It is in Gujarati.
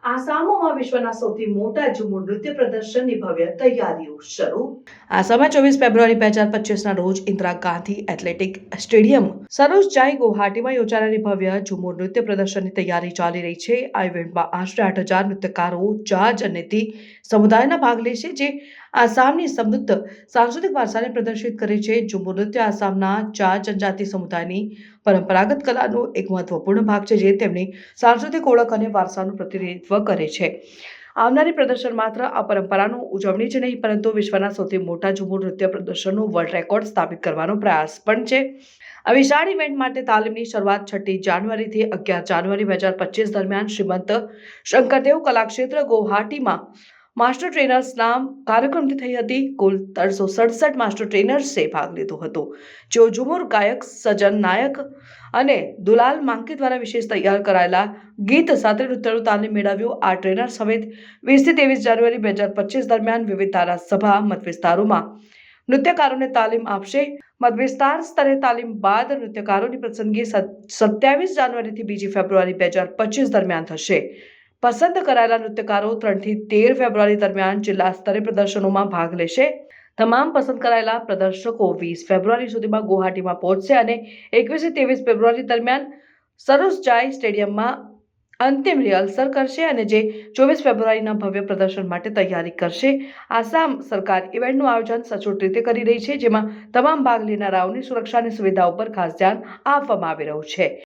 આસામમાં વિશ્વના સૌથી મોટા ઝુમુર નૃત્ય પ્રદર્શનની ભવ્ય તૈયારીઓ શરૂ. આસામમાં 24 ફેબ્રુઆરી 2025ના રોજ ઇન્દિરા ગાંધી એથ્લેટિક સ્ટેડિયમ સરોસજાઈ ગુવાહાટીમાં યોજાનારી ભવ્ય ઝુમુર નૃત્ય પ્રદર્શનની તૈયારી ચાલી રહી છે. આ ઇવેન્ટમાં આશરે 8,000 નૃત્યકારો જાજ અને તી સમુદાયના ભાગ લેશે, જે આસામની સમૃદ્ધ સાંસ્કૃતિક વારસાને પ્રદર્શિત કરે છે. ઝુમુર નૃત્ય આસામના જાજ જનજાતિ સમુદાયની પરંપરાગત કલાનો એક મહત્વપૂર્ણ ભાગ છે, જે તેમની સાંસ્કૃતિક ઓળખ અને વારસાનું પ્રતિનિધિત્વ કરે છે. આવનારી પ્રદર્શન માત્ર આ પરંપરાનું ઉજવણી જ નહીં, પરંતુ વિશ્વના સૌથી મોટા ઝુમુર નૃત્ય પ્રદર્શનનું વર્લ્ડ રેકોર્ડ સ્થાપિત કરવાનો પ્રયાસ પણ છે. આ વિશાળ ઇવેન્ટ માટે તાલીમની શરૂઆત 6 જાન્યુઆરીથી 11 જાન્યુઆરી 2025 દરમિયાન શ્રીમંત શંકરદેવ કલાક્ષેત્ર ગુવાહાટીમાં માસ્ટર ટ્રેનર્સના કાર્યક્રમથી થઈ હતી. કુલ 367 માસ્ટર ટ્રેનર્સે ભાગ લીધો હતો, જેઓ ઝુમુર ગાયક સજન નાયક અને દુલાલ માંકી દ્વારા વિશેષ તૈયાર કરાયેલા ગીત સાથે નૃત્યનું તાલીમ મેળવ્યું. આ ટ્રેનર્સ હવે 20 થી 23 જાન્યુઆરી 2025 દરમિયાન વિવિધ ધારાસભા મતવિસ્તારોમાં નૃત્યકારોને તાલીમ આપશે. મતવિસ્તાર સ્તરે તાલીમ બાદ નૃત્યકારોની પસંદગી 27 જાન્યુઆરીથી 2 ફેબ્રુઆરી 2025 દરમિયાન થશે. પસંદ કરાયેલા નૃત્યકારો 3 થી 13 ફેબ્રુઆરી દરમિયાન જિલ્લા સ્તરે પ્રદર્શનોમાં ભાગ લેશે. તમામ પસંદ કરાયેલા પ્રદર્શકો 20 ફેબ્રુઆરી સુધીમાં ગુવાહાટીમાં પહોંચશે અને 21 થી 23 ફેબ્રુઆરી દરમિયાન સરોસજાઈ સ્ટેડિયમમાં અંતિમ રિહર્સલ કરશે, અને જે 24 ફેબ્રુઆરીના ભવ્ય પ્રદર્શન માટે તૈયારી કરશે. આસામ સરકાર ઇવેન્ટનું આયોજન સચોટ રીતે કરી રહી છે, જેમાં તમામ ભાગ લેનારાઓની સુરક્ષાની સુવિધાઓ પર ખાસ ધ્યાન આપવામાં આવી રહ્યું છે.